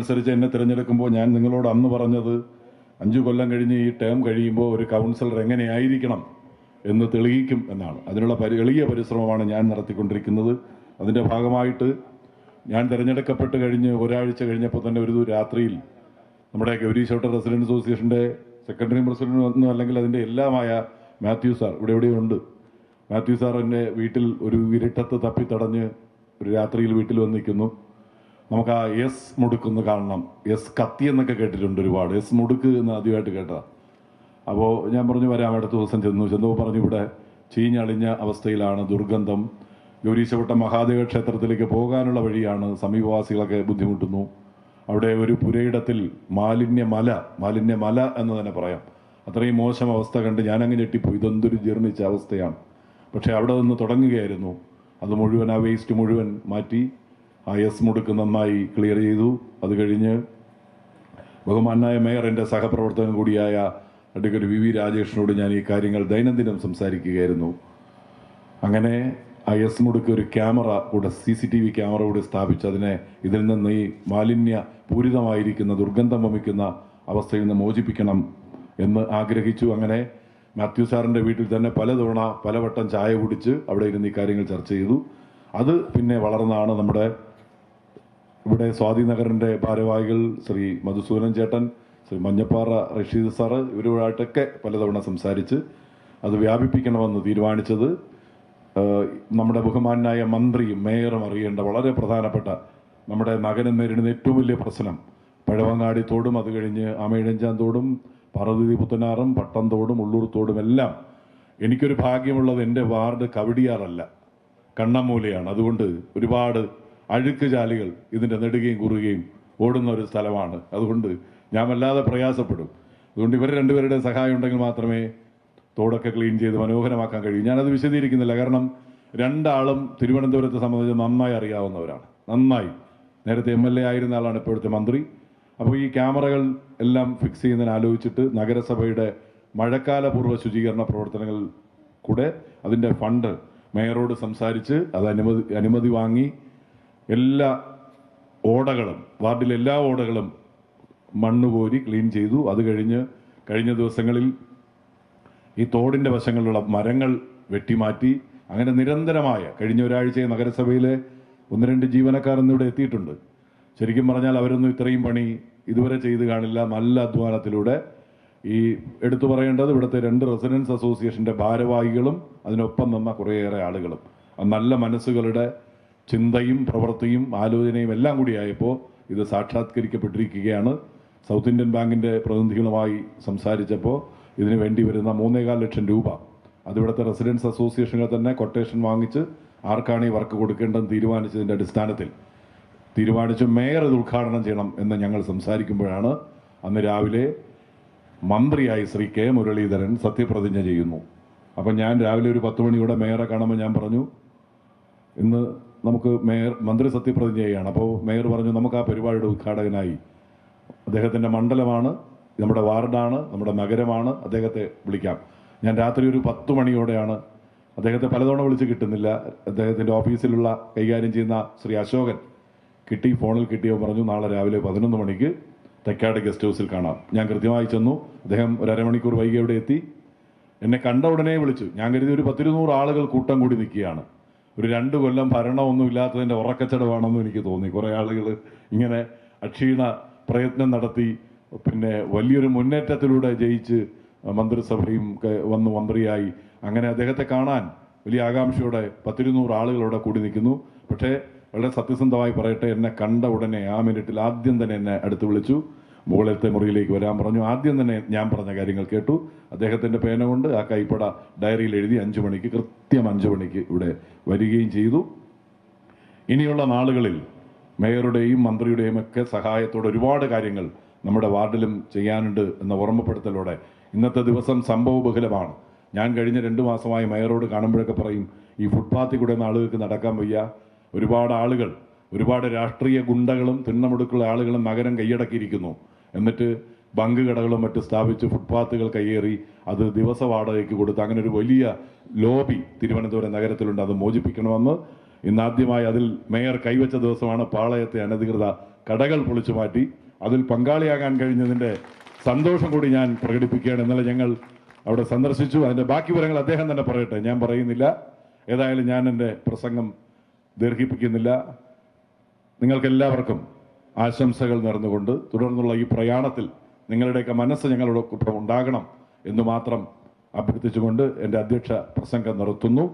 അനുസരിച്ച് എന്നെ തിരഞ്ഞെടുക്കുമ്പോൾ ഞാൻ നിങ്ങളോട് അന്ന് പറഞ്ഞത് 5 കൊല്ലം കഴിഞ്ഞ് ഈ ടേം കഴിയുമ്പോൾ ഒരു കൗൺസിലർ എങ്ങനെയായിരിക്കണം എന്ന് തെളിയിക്കും എന്നാണ്. അതിനുള്ള എളിയ പരിശ്രമമാണ് ഞാൻ നടത്തിക്കൊണ്ടിരിക്കുന്നത്. അതിൻ്റെ ഭാഗമായിട്ട് ഞാൻ തിരഞ്ഞെടുക്കപ്പെട്ട് കഴിഞ്ഞ് ഒരാഴ്ച കഴിഞ്ഞപ്പോൾ തന്നെ ഒരു രാത്രിയിൽ നമ്മുടെ ഗൗരീശോട്ട റെസിഡൻസ് അസോസിയേഷൻ്റെ സെക്രട്ടറി പ്രസിഡന്റ് ഒന്നും അല്ലെങ്കിൽ അതിൻ്റെ എല്ലാമായ മാത്യു സാർ ഇവിടെ എവിടെയുണ്ട്. മാത്യു സാറിൻ്റെ വീട്ടിൽ ഒരു ഇരുട്ടത്ത് തപ്പിത്തടഞ്ഞ് ഒരു രാത്രിയിൽ വീട്ടിൽ വന്ന് നിൽക്കുന്നു. നമുക്ക് ആ എസ് മുടുക്കൊന്ന് കാണണം. എസ് കത്തി എന്നൊക്കെ കേട്ടിട്ടുണ്ട് ഒരുപാട്. എസ് മുടുക്ക് എന്ന് ആദ്യമായിട്ട് കേട്ടതാണ്. അപ്പോൾ ഞാൻ പറഞ്ഞു വരാം. അടുത്ത ദിവസം ചെന്നപ്പോൾ പറഞ്ഞു ഇവിടെ ചീഞ്ഞളിഞ്ഞ അവസ്ഥയിലാണ്, ദുർഗന്ധം, ഗൗരീശവട്ടം മഹാദേവ ക്ഷേത്രത്തിലേക്ക് പോകാനുള്ള വഴിയാണ്, സമീപവാസികളൊക്കെ ബുദ്ധിമുട്ടുന്നു. അവിടെ ഒരു പുരയിടത്തിൽ മാലിന്യമല എന്ന് തന്നെ പറയാം. അത്രയും മോശം അവസ്ഥ കണ്ട് ഞാനങ്ങ് ഞെട്ടിപ്പോയി. ഇതെന്തൊരു ജീർണിച്ച അവസ്ഥയാണ്. പക്ഷേ അവിടെ നിന്ന് തുടങ്ങുകയായിരുന്നു. അത് മുഴുവൻ, ആ വേസ്റ്റ് മുഴുവൻ മാറ്റി ആ എസ് മുടുക്ക് നന്നായി ക്ലിയർ ചെയ്തു. അത് കഴിഞ്ഞ് ബഹുമാനായ മേയർ, എൻ്റെ സഹപ്രവർത്തകൻ കൂടിയായ അഡ്വക്കേറ്റ് വി രാജേഷിനോട് ഞാൻ ഈ കാര്യങ്ങൾ ദൈനംദിനം സംസാരിക്കുകയായിരുന്നു. അങ്ങനെ ആ എസ് മുടുക്ക് ഒരു ക്യാമറ കൂടെ, CCTV ക്യാമറ കൂടി സ്ഥാപിച്ച് അതിനെ ഇതിൽ നിന്ന് ഈ മാലിന്യ പൂരിതമായിരിക്കുന്ന ദുർഗന്ധം വമിക്കുന്ന അവസ്ഥയിൽ നിന്ന് മോചിപ്പിക്കണം എന്ന് ആഗ്രഹിച്ചു. അങ്ങനെ മാത്യു സാറിൻ്റെ വീട്ടിൽ തന്നെ പലവട്ടം ചായ കുടിച്ച് അവിടെ ഇരുന്ന് ഈ കാര്യങ്ങൾ ചർച്ച ചെയ്തു. അത് പിന്നെ വളർന്നാണ് നമ്മുടെ ഇവിടെ സ്വാതി നഗറിൻ്റെ ഭാരവാഹികൾ ശ്രീ മധുസൂദനൻ ചേട്ടൻ, ശ്രീ മഞ്ഞപ്പാറ റഷീദ് സാറ്, ഇവരുമായിട്ടൊക്കെ പലതവണ സംസാരിച്ച് അത് വ്യാപിപ്പിക്കണമെന്ന് തീരുമാനിച്ചത്. നമ്മുടെ ബഹുമാനായ മന്ത്രിയും മേയറും അറിയേണ്ട വളരെ പ്രധാനപ്പെട്ട, നമ്മുടെ നഗരം നേരിടുന്ന ഏറ്റവും വലിയ പ്രശ്നം പഴവങ്ങാടി തോടും, അത് കഴിഞ്ഞ് ആമയിഴഞ്ചാൻ തോടും, പാർവതി പുത്തനാറും, പട്ടം തോടും, ഉള്ളൂർ തോടും എല്ലാം. എനിക്കൊരു ഭാഗ്യമുള്ളത് എൻ്റെ വാർഡ് കവടിയാറല്ല, കണ്ണമ്മൂലയാണ്. അതുകൊണ്ട് ഒരുപാട് അഴുക്ക് ചാലുകൾ ഇതിൻ്റെ നെടുകയും കുറുകയും ഓടുന്ന ഒരു സ്ഥലമാണ്. അതുകൊണ്ട് ഞാൻ വല്ലാതെ പ്രയാസപ്പെടും. അതുകൊണ്ട് ഇവർ രണ്ടുപേരുടെ സഹായം ഉണ്ടെങ്കിൽ മാത്രമേ തോടൊക്കെ ക്ലീൻ ചെയ്ത് മനോഹരമാക്കാൻ കഴിയും. ഞാനത് വിശദീകരിക്കുന്നില്ല. കാരണം രണ്ടാളും തിരുവനന്തപുരത്തെ സംബന്ധിച്ച് നന്നായി അറിയാവുന്നവരാണ്. നന്നായി നേരത്തെ MLA ആയിരുന്ന ആളാണ് ഇപ്പോഴത്തെ മന്ത്രി. അപ്പോൾ ഈ ക്യാമറകൾ എല്ലാം ഫിക്സ് ചെയ്യുന്നതിന് ആലോചിച്ചിട്ട് നഗരസഭയുടെ മഴക്കാലപൂർവ്വ ശുചീകരണ പ്രവർത്തനങ്ങൾ കൂടെ അതിൻ്റെ ഫണ്ട് മേയറോട് സംസാരിച്ച് അത് അനുമതി വാങ്ങി എല്ലാ ഓടകളും, വാർഡിലെ എല്ലാ ഓടകളും മണ്ണ് കോരി ക്ലീൻ ചെയ്തു. അത് കഴിഞ്ഞ ദിവസങ്ങളിൽ ഈ തോടിൻ്റെ വശങ്ങളിലുള്ള മരങ്ങൾ വെട്ടിമാറ്റി. അങ്ങനെ നിരന്തരമായ കഴിഞ്ഞ ഒരാഴ്ചയെ നഗരസഭയിലെ 1-2 ജീവനക്കാർ ഇന്നിവിടെ എത്തിയിട്ടുണ്ട്. ശരിക്കും പറഞ്ഞാൽ അവരൊന്നും ഇത്രയും പണി ഇതുവരെ ചെയ്ത് കാണില്ല. നല്ല അധ്വാനത്തിലൂടെ ഈ എടുത്തു പറയേണ്ടത് ഇവിടുത്തെ 2 റെസിഡൻസ് അസോസിയേഷൻ്റെ ഭാരവാഹികളും അതിനൊപ്പം നിന്ന കുറേയേറെ ആളുകളും, നല്ല മനസ്സുകളുടെ ചിന്തയും പ്രവൃത്തിയും ആലോചനയും എല്ലാം കൂടിയായപ്പോൾ ഇത് സാക്ഷാത്കരിക്കപ്പെട്ടിരിക്കുകയാണ്. സൗത്ത് ഇന്ത്യൻ ബാങ്കിൻ്റെ പ്രതിനിധികളുമായി സംസാരിച്ചപ്പോൾ ഇതിന് വേണ്ടി വരുന്ന 3.25 ലക്ഷം രൂപ അത് ഇവിടുത്തെ റെസിഡൻസ് അസോസിയേഷനുകൾ തന്നെ കൊട്ടേഷൻ വാങ്ങിച്ച് ആർക്കാണ് ഈ വർക്ക് കൊടുക്കേണ്ടതെന്ന് തീരുമാനിച്ചതിൻ്റെ അടിസ്ഥാനത്തിൽ തീരുമാനിച്ചു മേയർ ഇത് ഉദ്ഘാടനം ചെയ്യണം എന്ന് ഞങ്ങൾ സംസാരിക്കുമ്പോഴാണ് അന്ന് രാവിലെ മന്ത്രിയായി ശ്രീ K. മുരളീധരൻ സത്യപ്രതിജ്ഞ ചെയ്യുന്നു. അപ്പം ഞാൻ രാവിലെ ഒരു 10 മണിയോടെ മേയറെ കാണുമ്പോൾ ഞാൻ പറഞ്ഞു, ഇന്ന് നമുക്ക് മന്ത്രി സത്യപ്രതിജ്ഞ ചെയ്യുകയാണ്. അപ്പോൾ മേയർ പറഞ്ഞു, നമുക്ക് ആ പരിപാടിയുടെ ഉദ്ഘാടകനായി അദ്ദേഹത്തിൻ്റെ മണ്ഡലമാണ്, നമ്മുടെ വാർഡാണ്, നമ്മുടെ നഗരമാണ്, അദ്ദേഹത്തെ വിളിക്കാം. ഞാൻ രാത്രി ഒരു 10 മണിയോടെയാണ് അദ്ദേഹത്തെ പലതവണ വിളിച്ച് കിട്ടുന്നില്ല. അദ്ദേഹത്തിൻ്റെ ഓഫീസിലുള്ള കൈകാര്യം ചെയ്യുന്ന ശ്രീ അശോകൻ ഫോണിൽ കിട്ടിയപ്പോൾ പറഞ്ഞു, നാളെ രാവിലെ 11 മണിക്ക് തെക്കാട് ഗസ്റ്റ് ഹൗസിൽ കാണാം. ഞാൻ കൃത്യമായി ചെന്നു. അദ്ദേഹം ഒരു അരമണിക്കൂർ വൈകി അവിടെ എത്തി. എന്നെ കണ്ട ഉടനെ വിളിച്ചു. ഞാൻ കരുതി ഒരു 10-200 ആളുകൾ കൂട്ടം കൂടി നിൽക്കുകയാണ്. ഒരു 2 കൊല്ലം ഭരണമൊന്നും ഇല്ലാത്തതിൻ്റെ ഉറക്കച്ചടവാണെന്നും എനിക്ക് തോന്നി. കുറേ ആളുകൾ ഇങ്ങനെ അക്ഷീണ പ്രയത്നം നടത്തി പിന്നെ വലിയൊരു മുന്നേറ്റത്തിലൂടെ ജയിച്ച് മന്ത്രിസഭയും വന്ന് മന്ത്രിയായി. അങ്ങനെ അദ്ദേഹത്തെ കാണാൻ വലിയ ആകാംക്ഷയോടെ 10-200 ആളുകളോടെ കൂടി നിൽക്കുന്നു. പക്ഷേ വളരെ സത്യസന്ധമായി പറയട്ടെ, എന്നെ കണ്ട ഉടനെ ആ മിനിറ്റിൽ ആദ്യം തന്നെ എന്നെ അടുത്ത് വിളിച്ചു. മുകളിലത്തെ മുറിയിലേക്ക് വരാൻ പറഞ്ഞു. ആദ്യം തന്നെ ഞാൻ പറഞ്ഞ കാര്യങ്ങൾ കേട്ടു. അദ്ദേഹത്തിൻ്റെ പേന കൊണ്ട് ആ കൈപ്പട ഡയറിയിൽ എഴുതി 5 മണിക്ക്, കൃത്യം 5 മണിക്ക് ഇവിടെ വരികയും ചെയ്തു. ഇനിയുള്ള നാളുകളിൽ മേയറുടെയും മന്ത്രിയുടെയും ഒക്കെ സഹായത്തോടെ ഒരുപാട് കാര്യങ്ങൾ നമ്മുടെ വാർഡിലും ചെയ്യാനുണ്ട് എന്ന ഓർമ്മപ്പെടുത്തലോടെ ഇന്നത്തെ ദിവസം സംഭവബഹുലമാണ്. ഞാൻ കഴിഞ്ഞ 2 മാസമായി മേയറോട് കാണുമ്പോഴൊക്കെ പറയും, ഈ ഫുട്പാത്തിൽ കൂടെ ആളുകൾക്ക് നടക്കാൻ വയ്യ. ഒരുപാട് ആളുകൾ, ഒരുപാട് രാഷ്ട്രീയ ഗുണ്ടകളും തിണ്ണമെടുക്കുള്ള ആളുകളും നഗരം കൈയടക്കിയിരിക്കുന്നു. എന്നിട്ട് ബങ്ക് കടകളും മറ്റ് സ്ഥാപിച്ച് ഫുട്പാത്തുകൾ കയ്യേറി അത് ദിവസ വാടകയ്ക്ക് കൊടുത്ത് അങ്ങനെ ഒരു വലിയ ലോബി തിരുവനന്തപുരം നഗരത്തിലുണ്ട്. അത് മോചിപ്പിക്കണമെന്ന് ഇന്നാദ്യമായി അതിൽ മേയർ കൈവച്ച ദിവസമാണ്. പാളയത്തെ അനധികൃത കടകൾ പൊളിച്ചു മാറ്റി അതിൽ പങ്കാളിയാകാൻ കഴിഞ്ഞതിൻ്റെ സന്തോഷം കൂടി ഞാൻ പ്രകടിപ്പിക്കുകയാണ്. ഇന്നലെ ഞങ്ങൾ അവിടെ സന്ദർശിച്ചു. അതിൻ്റെ ബാക്കി വിവരങ്ങൾ അദ്ദേഹം തന്നെ പറയട്ടെ, ഞാൻ പറയുന്നില്ല. ഏതായാലും ഞാൻ എൻ്റെ പ്രസംഗം ദീർഘിപ്പിക്കുന്നില്ല. നിങ്ങൾക്കെല്ലാവർക്കും ആശംസകൾ നേർന്നുകൊണ്ട് തുടർന്നുള്ള ഈ പ്രയാണത്തിൽ നിങ്ങളുടെയൊക്കെ മനസ്സ് ഞങ്ങളോടൊപ്പം ഉണ്ടാകണം എന്ന് മാത്രം അഭ്യർത്ഥിച്ചുകൊണ്ട് എൻ്റെ അധ്യക്ഷ പ്രസംഗം നിർത്തുന്നു.